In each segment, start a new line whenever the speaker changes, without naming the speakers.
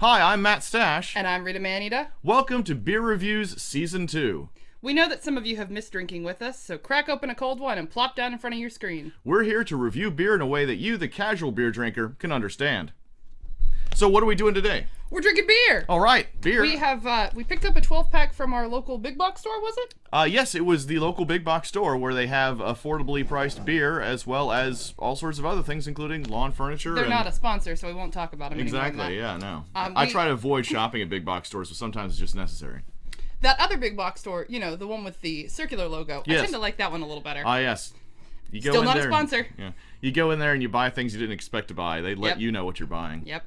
Hi, I'm Matt Stash.
And I'm Rita Manita.
Welcome to Beereviews Season 2.
We know that some of you have missed drinking with us, so crack open a cold one and plop down in front of your screen.
We're here to review beer in a way that you, the casual beer drinker, can understand. So what are we doing today?
We're drinking beer!
All right, beer.
We picked up a 12-pack from our local big box store, was it?
Yes, it was the local big box store where they have affordably priced beer as well as all sorts of other things, including lawn furniture.
They're not a sponsor, so we won't talk about them anymore.
Exactly, I try to avoid shopping at big box stores, but sometimes it's just necessary.
That other big box store, you know, the one with the circular logo, yes. I tend to like that one a little better.
Yes. You go
Still
in
not
there,
a sponsor.
Yeah. You go in there and you buy things you didn't expect to buy. They let you know what you're buying.
Yep.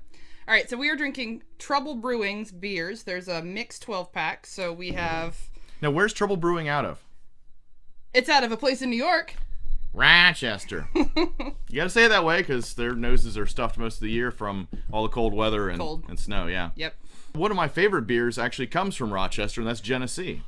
All right, so we are drinking Trouble Brewing's beers. There's a mixed 12-pack, so we have...
Now, where's Trouble Brewing out of?
It's out of a place in New York.
Rochester. You gotta say it that way because their noses are stuffed most of the year from all the cold weather and snow, yeah.
Yep.
One of my favorite beers actually comes from Rochester, and that's Genesee.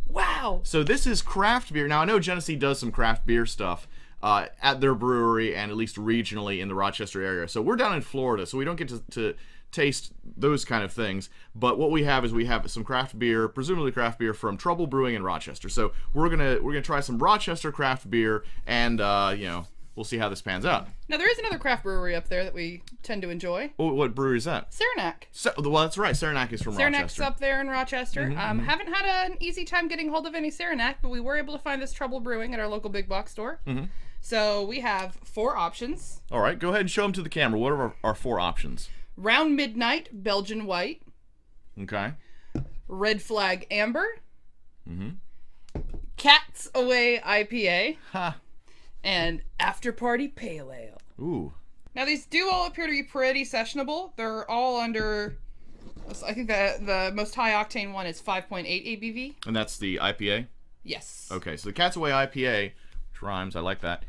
Wow.
So this is craft beer. Now, I know Genesee does some craft beer stuff at their brewery and at least regionally in the Rochester area. So we're down in Florida, so we don't get to taste those kind of things. But what we have is we have some craft beer, presumably craft beer from Trouble Brewing in Rochester. So we're gonna try some Rochester craft beer, and we'll see how this pans out.
Now, there is another craft brewery up there that we tend to enjoy.
What brewery is that?
Saranac.
Well, that's right. Saranac is from
Saranac's
Rochester.
up there in Rochester. Haven't had an easy time getting hold of any Saranac, but we were able to find this Trouble Brewing at our local big box store. So we have 4 options.
All right, go ahead and show them to the camera. What are our 4 options?
Round Midnight Belgian White.
Okay.
Red Flag Amber. Cat's Away IPA.
Ha.
And After Party Pale Ale.
Ooh.
Now, these do all appear to be pretty sessionable. They're all under... I think the most high octane one is 5.8 ABV.
And that's the IPA?
Yes.
Okay, so the Cat's Away IPA, which rhymes, I like that,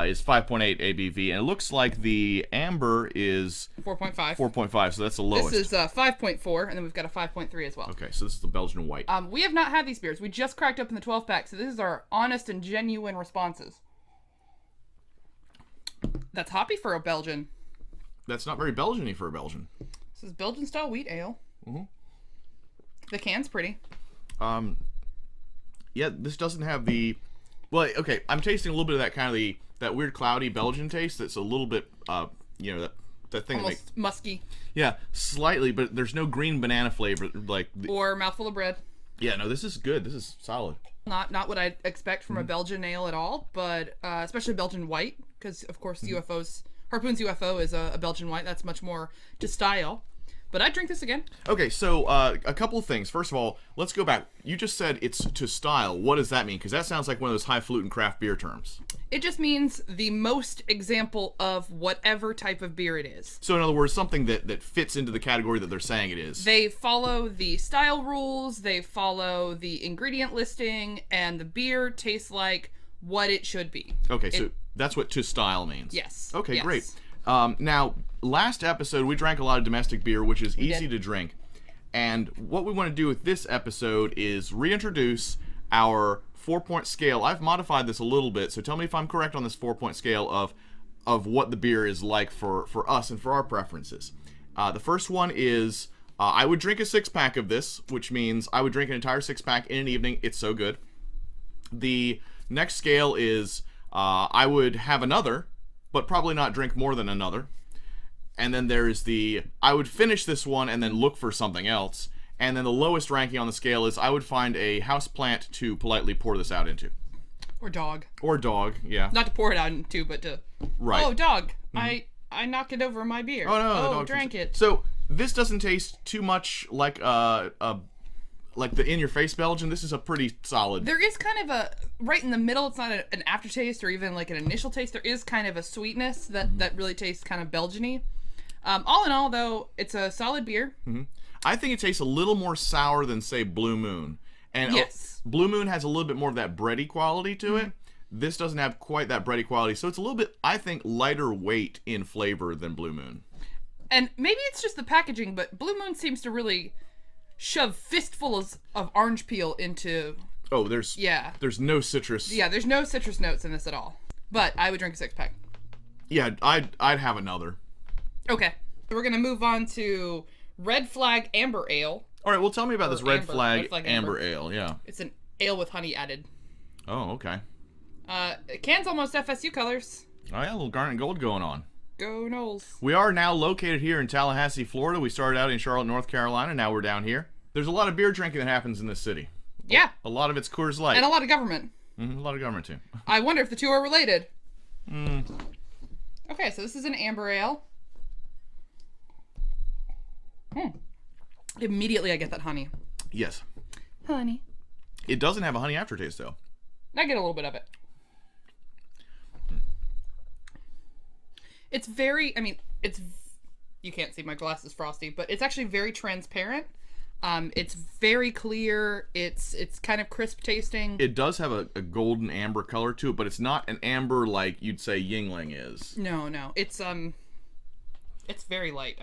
is 5.8 ABV. And it looks like the Amber is...
4.5.
4.5, so that's the lowest.
This is 5.4, and then we've got a 5.3 as well.
Okay, so this is the Belgian White.
We have not had these beers. We just cracked open the 12-pack, so this is our honest and genuine responses. That's hoppy for a Belgian.
That's not very Belgian-y for a Belgian.
This is Belgian-style wheat ale. The can's pretty.
Yeah, this doesn't have the... Well, okay, I'm tasting a little bit of that kind of that weird cloudy Belgian taste that's a little bit, that thing
almost
that makes...
musky.
Yeah, slightly, but there's no green banana flavor like...
Or mouthful of bread.
Yeah, no, this is good. This is solid.
Not what I'd expect from a Belgian ale at all, but especially Belgian white, because of course Harpoon's UFO is a Belgian white. That's much more to style. But I'd drink this again. Okay,
so a couple of things. First of all, let's go back. You just said it's to style. What does that mean? Because that sounds like one of those highfalutin craft beer terms.
It just means the most example of whatever type of beer it is.
So in other words, something that fits into the category that they're saying it is.
They follow the style rules, they follow the ingredient listing, and the beer tastes like what it should be.
Okay, so that's what to style means.
Yes.
Okay,
yes.
Great. Now, last episode, we drank a lot of domestic beer, which is easy to drink. And what we want to do with this episode is reintroduce our 4-point scale. I've modified this a little bit, so tell me if I'm correct on this 4-point scale of what the beer is like for us and for our preferences. The first one is, I would drink a 6-pack of this, which means I would drink an entire 6-pack in an evening. It's so good. The next scale is, I would have another, but probably not drink more than another. And then there's I would finish this one and then look for something else. And then the lowest ranking on the scale is I would find a house plant to politely pour this out into.
Or dog.
Or dog, yeah.
Not to pour it out into, but to...
Right.
Oh, dog. I knocked it over my beer.
Oh, no.
Oh, drank it.
So, this doesn't taste too much like like the in-your-face Belgian. This is a pretty solid...
There is kind of a... Right in the middle, it's not an aftertaste or even like an initial taste. There is kind of a sweetness that really tastes kind of Belgian-y. All in all, though, it's a solid beer.
I think it tastes a little more sour than, say, Blue Moon. And
yes.
Blue Moon has a little bit more of that bready quality to it. This doesn't have quite that bready quality. So it's a little bit, I think, lighter weight in flavor than Blue Moon.
And maybe it's just the packaging, but Blue Moon seems to really shove fistfuls of orange peel into...
Oh, there's no citrus.
Yeah, there's no citrus notes in this at all. But I would drink a 6-pack.
Yeah, I'd have another.
Okay. We're going to move on to Red Flag Amber Ale.
All right, well, tell me about this Red Flag
Amber
Ale. Yeah.
It's an ale with honey added.
Oh, okay.
Can's almost FSU colors.
Oh, yeah, a little garnet gold going on.
Go Knowles.
We are now located here in Tallahassee, Florida. We started out in Charlotte, North Carolina. Now we're down here. There's a lot of beer drinking that happens in this city.
Yeah.
A lot of it's Coors Light.
And a lot of government.
A lot of government, too.
I wonder if the two are related. Okay, so this is an amber ale. Immediately I get that honey.
Yes.
Honey.
It doesn't have a honey aftertaste, though.
I get a little bit of it. It's very, you can't see, my glass is frosty, but it's actually very transparent. It's very clear. It's kind of crisp tasting.
It does have a golden amber color to it, but it's not an amber like you'd say Yingling is.
No. It's very light.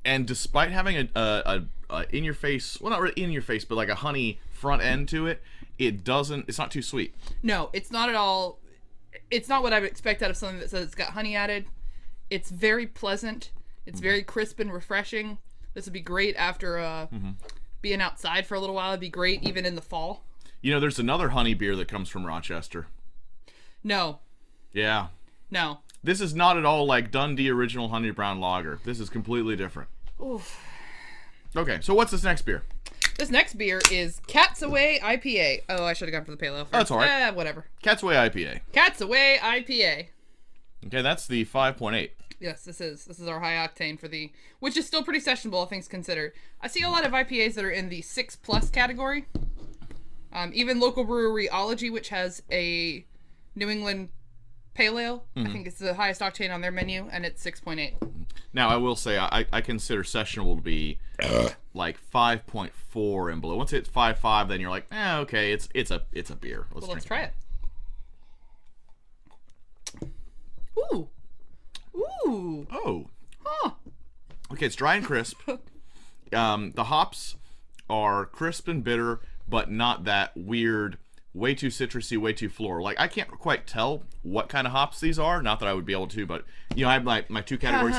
And despite having a in your face, well, not really in your face, but like a honey front end to it, it's not too sweet.
No, it's not at all. It's not what I would expect out of something that says it's got honey added. It's very pleasant. It's very crisp and refreshing. This would be great after being outside for a little while. It'd be great even in the fall.
You know, there's another honey beer that comes from Rochester.
No.
Yeah.
No.
This is not at all like Dundee Original Honey Brown Lager. This is completely different.
Oof.
Okay, so what's this next beer?
This next beer is Cat's Away IPA. Oh, I should have gone for the pale ale first.
That's all right.
Whatever.
Cat's Way IPA.
Cat's Away IPA.
Okay, that's the 5.8.
Yes, this is our high octane for which is still pretty sessionable, all things considered. I see a lot of IPAs that are in the 6+ category. Even local breweryology, which has a New England pale ale, I think it's the highest octane on their menu, and it's 6.8.
Now, I will say I consider sessionable to be like 5.4 and below. Once it's 5.5, then you're like, okay, it's a beer.
Let's try it. Ooh.
Oh.
Huh.
Okay, it's dry and crisp. The hops are crisp and bitter, but not that weird, way too citrusy, way too floral. Like, I can't quite tell what kind of hops these are. Not that I would be able to, but, you know, I have my two categories.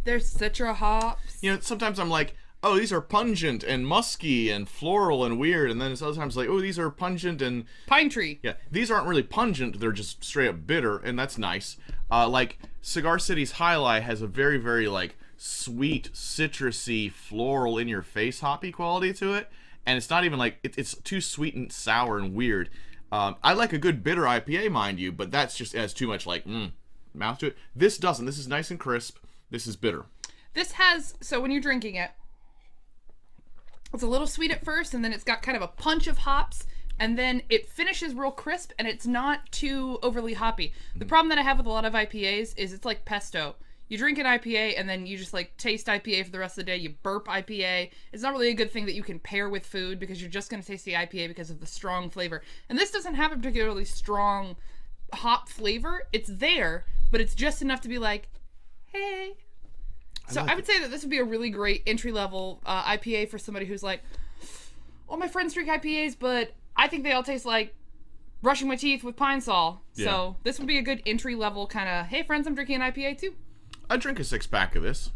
There's citra hops.
You know, sometimes I'm like, oh, these are pungent and musky and floral and weird. And then it's other times like, oh, these are pungent and...
Pine tree.
Yeah, these aren't really pungent. They're just straight up bitter, and that's nice. Like, Cigar City's High Life has a very, very, like, sweet, citrusy, floral, in-your-face hoppy quality to it. And it's not even like, it's too sweet and sour and weird. I like a good bitter IPA, mind you, but that's just has too much, like, mouth to it. This doesn't. This is nice and crisp. This is bitter.
This has, so when you're drinking it, it's a little sweet at first, and then it's got kind of a punch of hops, and then it finishes real crisp, and it's not too overly hoppy. The problem that I have with a lot of IPAs is it's like pesto. You drink an IPA, and then you just, like, taste IPA for the rest of the day. You burp IPA. It's not really a good thing that you can pair with food, because you're just going to taste the IPA because of the strong flavor. And this doesn't have a particularly strong hop flavor. It's there, but it's just enough to be like, hey... So I would say that this would be a really great entry-level IPA for somebody who's like, oh, my friends drink IPAs, but I think they all taste like brushing my teeth with Pine Sol. Yeah. So this would be a good entry-level kind of, hey, friends, I'm drinking an IPA too.
I'd drink a 6-pack of this.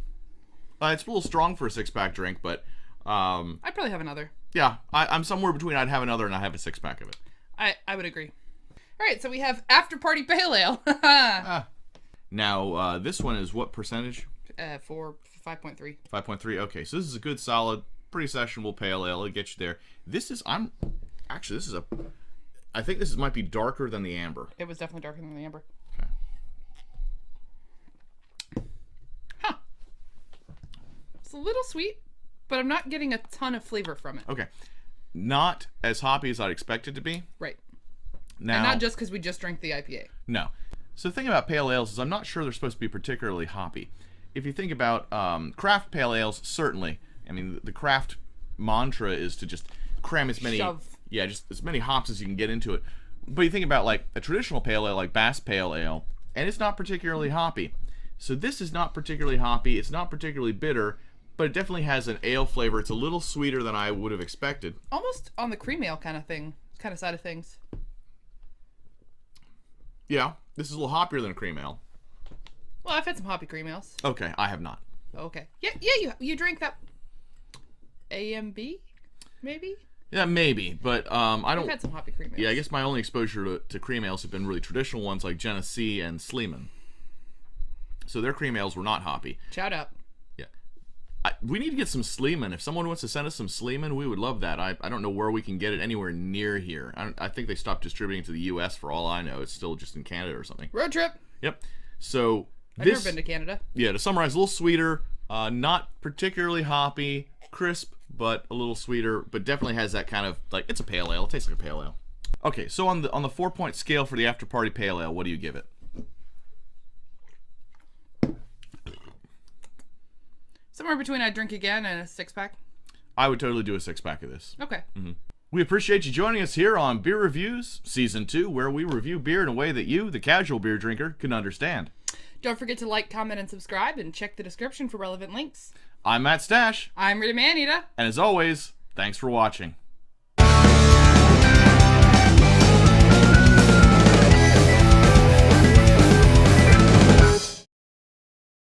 It's a little strong for a 6-pack drink, but...
I'd probably have another.
Yeah, I'm somewhere between I'd have another and I'd have a 6-pack of it.
I would agree. All right, so we have After Party Pale Ale.
Now, this one is what percentage?
5.3.
5.3. Okay, so this is a good, solid, pretty sessionable pale ale. It'll get you there. I think this might be darker than the amber.
It was definitely darker than the amber.
Okay.
Huh. It's a little sweet, but I'm not getting a ton of flavor from it.
Okay. Not as hoppy as I'd expect it to be.
Right.
Now,
and not just because we just drank the IPA.
No. So the thing about pale ales is I'm not sure they're supposed to be particularly hoppy. If you think about craft pale ales, certainly. I mean, the craft mantra is to just cram as many...
Shove.
Yeah, just as many hops as you can get into it. But you think about, like, a traditional pale ale, like Bass Pale Ale, and it's not particularly hoppy. So this is not particularly hoppy. It's not particularly bitter, but it definitely has an ale flavor. It's a little sweeter than I would have expected.
Almost on the cream ale kind of side of things.
Yeah, this is a little hoppier than a cream ale.
Well, I've had some hoppy cream ales.
Okay, I have not.
Okay. Yeah, you drank that AMB, maybe.
Yeah, maybe, but I don't.
I've had some hoppy cream ales.
Yeah, I guess my only exposure to cream ales have been really traditional ones like Genesee and Sleeman. So their cream ales were not hoppy.
Shout out.
Yeah, we need to get some Sleeman. If someone wants to send us some Sleeman, we would love that. I don't know where we can get it anywhere near here. I think they stopped distributing it to the U.S. for all I know. It's still just in Canada or something.
Road trip.
Yep. So
I've never been to Canada.
Yeah, to summarize, a little sweeter, not particularly hoppy, crisp, but a little sweeter, but definitely has that kind of, like, it's a pale ale. It tastes like a pale ale. Okay, so on the 4-point scale for the After Party Pale Ale, what do you give it?
Somewhere between I'd drink again and a 6-pack.
I would totally do a 6-pack of this.
Okay.
Mm-hmm. We appreciate you joining us here on Beereviews Season 2, where we review beer in a way that you, the casual beer drinker, can understand.
Don't forget to like, comment, and subscribe, and check the description for relevant links.
I'm Matt Stash.
I'm Rita and Matt.
And as always, thanks for watching.